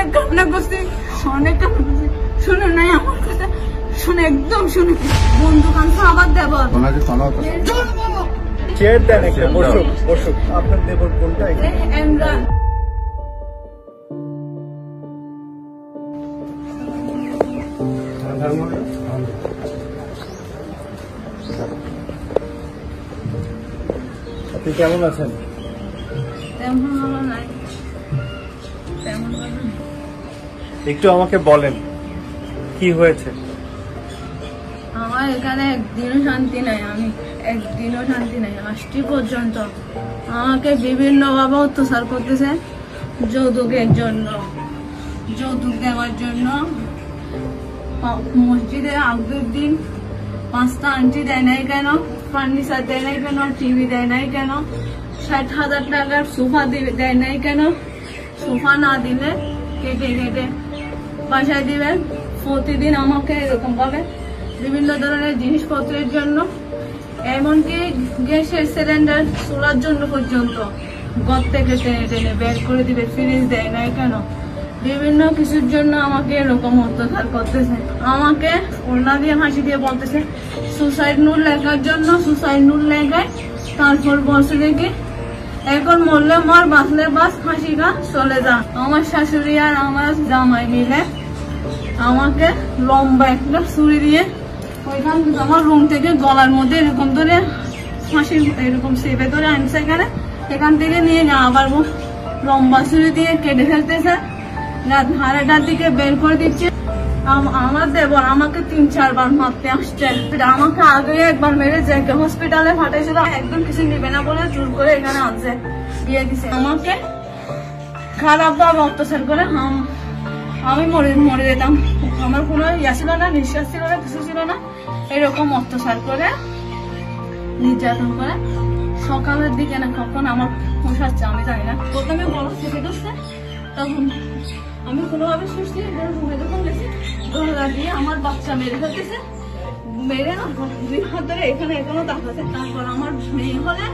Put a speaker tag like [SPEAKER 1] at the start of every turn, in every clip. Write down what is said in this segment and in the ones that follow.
[SPEAKER 1] অনেক কান্না করছি, অনেক কান্না করছি। শুনে নাই আমার কথা, শুনে একদম শুনে বন্ধু কানছে আবার দেব
[SPEAKER 2] চেয়ার দেন একটা, বসুক বসুক। আপনার দেবর কোনটা?
[SPEAKER 1] ইমরান।
[SPEAKER 2] আপনি কেমন আছেন?
[SPEAKER 1] তেমন ভালো নাই, তেমন ভালো নাই।
[SPEAKER 2] একটু আমাকে বলেন কি হয়েছে?
[SPEAKER 1] আমার এখানে একদিনও শান্তি নাই, আমি একদিনও শান্তি নাই। আজটি পর্যন্ত আমাকে বিভিন্নভাবে অত্যাচার করতেছে যৌতুকের জন্য, যৌতুক দেওয়ার জন্য। মসজিদে আগের দিন 5টা আংটি দেয় নাই কেন, ফার্নিচার দেয় নাই কেন, টিভি দেয় নাই কেন, 60,000 টাকার সোফা দেয় নাই কেন। সোফা না দিলে কেটে কেটে বাসায় দিবেন। প্রতিদিন আমাকে এরকম ভাবে বিভিন্ন ধরনের জিনিসপত্রের জন্য, এমনকি গ্যাসের সিলিন্ডার চুলার জন্য পর্যন্ত ঘর থেকে টেনে টেনে বের করে দিবে। ফ্রিজ দেয় নাই কেন, বিভিন্ন কিছুর জন্য আমাকে এরকম অত্যাচার করতেছে। আমাকে ওড়না দিয়ে ফাঁসি দিয়ে বলতেছে সুসাইড নোট লেখার জন্য, সুসাইড নোট লেখায়। তারপর বলছে দেখি এখন মরলে মর, বাঁচলে বাস, ফাঁসি গা চলে যা। আমার শাশুড়ি আর আমার জামাই মিলে আমাকে লম্বা একটা ছুরি দিয়ে ওইখান আমার রুম থেকে গলার মধ্যে এরকম ধরে ফাঁসি এরকম চেপে ধরে আনছে এখানে। এখান থেকে নিয়ে আবার লম্বা ছুরি দিয়ে কেটে ফেলতেছে, রাত 2:30টার দিকে বের করে দিচ্ছে। আমার দেবর আমাকে 3-4 বার মারতে আসছে। আমাকে আগে একবার মেরে যে হসপিটালে পাঠাইছিল, একদম কিছু নিবে না বলে জোর করে এখানে আনছে, দিয়ে দিছে। আমাকে খারাপ ভাবে অত্যাচার করে আমি মরে যেতাম। আমার কোনো ইয়া ছিল না, নিঃশ্বাস ছিল না, কিছু ছিল না। এরকম অত্যাচার করে, নির্যাতন করে। সকালের দিকে না কখন আমার পোষাচ্ছে আমি জানি না। প্রথমে বড় থেকে দোষে, তখন আমি কোনোভাবে সুস্থ রুমে যখন গেছি, দরজা দিয়ে আমার বাচ্চা মেরে ফেলতেছে। মেরে না 2 হাত ধরে এখানে এখনো দেখাচ্ছে। তারপর আমার মেয়ে হলে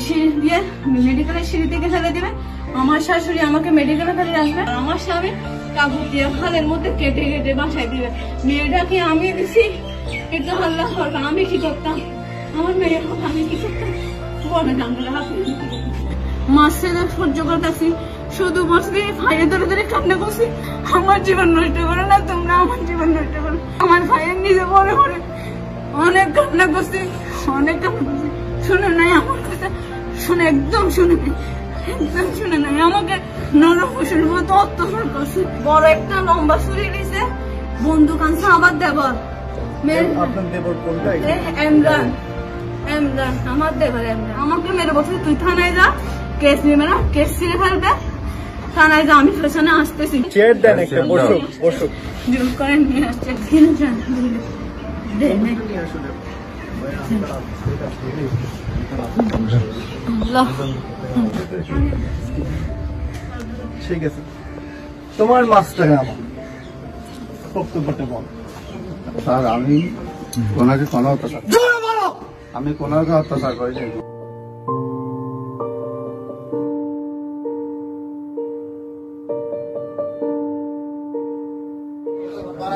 [SPEAKER 1] সিঁড়ি দিয়ে মেডিকেলের সিঁড়ি থেকে ফেলে দিবে। আমার শাশুড়ি আমাকে মেডিকেলে ফেলে আসবে। আমার স্বামী কাপড় দিয়ে খালের মধ্যে কেটে কেটে বাসায় দিবে। মেয়েটাকে আমি দিছি, এটা আল্লাহ সরকার। আমি কি করতাম? আমার মেয়ে আমি কি করতাম? বলে জানলে হাতে মাসে সহ্য করতেছি, শুধু বসবি ভাইয়ের ধরে ধরে কান্না করছি। আমার জীবন নষ্ট করো না তোমরা, আমার জীবন নষ্ট করো। আমার ভাইয়ের নিজে বড় করে অনেক কান্না করছি, অনেক কান্না করছি। শুনে নাই আমার কথা, শুনে একদম শুনে নাই, একদম শুনে নাই। আমাকে নরপশুর মতো অত্যাচার করছে। বড় একটা লম্বা ছুরি নিছে, বন্দুক আনছে আবার দেবর।
[SPEAKER 2] আপনার দেবর কোনটা?
[SPEAKER 1] ইমরান। ইমরান আমার দেবর ইমরান। আমাকে মেরে বলছে তুই থানায় যা, কেস নিবে না, কেস ছিঁড়ে ফেলবে, থানায় যা, আমি পেছনে আসতেছি।
[SPEAKER 2] চেয়ার দেন একটা, বসুক বসুক।
[SPEAKER 1] জোর করে নিয়ে আসছে।
[SPEAKER 2] ঠিক আছে, তোমার মাছটাকে আমার বক্তব্যটা বল।
[SPEAKER 3] স্যার আমি কোনোকে কোনো অত্যাচার, আমি কোনোকে অত্যাচার করিনি।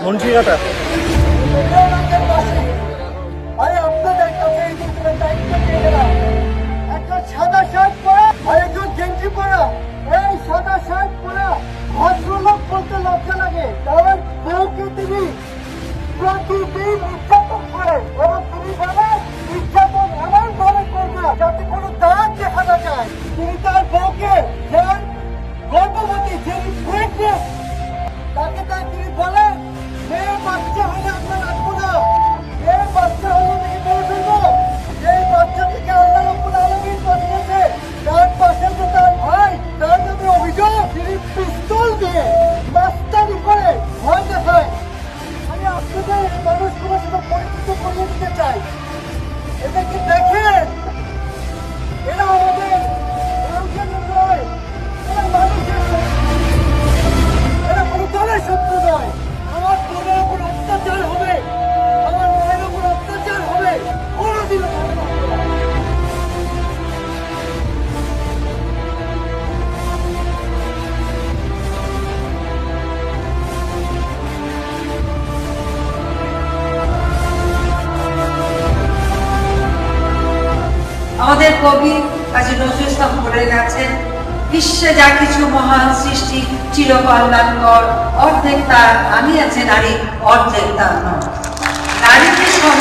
[SPEAKER 2] মুন্সিঘাটা
[SPEAKER 4] একটা সাদা শার্ট পরা আর একজন গেঞ্জি পরা, এই সাদা শার্ট পরা ভদ্রলোক বলতে লজ্জা লাগে। কারণ বউকে তিনি প্রতিদিন নির্যাতন করে এবং তিনি বলেন নির্যাতন এমন ভাবে করবে যাতে কোনো দাগ দেখা না যায়। তিনি তার বউকে গর্ভবতী যিনি প্রেগনেন্ট তাকে তিনি বলেন মেয়ে বাচ্চা হলে আমরা রাখবো না, মেয়ে বাচ্চা হলে থেকে মেরে ফেলবো। এই বাচ্চা থেকে আল্লাহ রাব্বুল আলামিন পাঠিয়েছে। তার পাশে যে তার ভাই, তার নামে অভিযোগ তিনি পিস্তল দিয়ে মাস্তানি করে ভয় দেখায়। আমি আপনাদের এই মানুষগুলোর সাথে পরিচিত করিয়ে দিতে চাই। এদেরকে দেখেন, এরা আমাদের নয়,
[SPEAKER 5] আমাদের কবি কাজী নজরুল ইসলাম বলে গেছেন, বিশ্বে যা কিছু মহান সৃষ্টি চিরকল্যাণকর, অর্ধেক তার আনিয়াছে নারী, অর্ধেক তার নয়। নারীকে সহ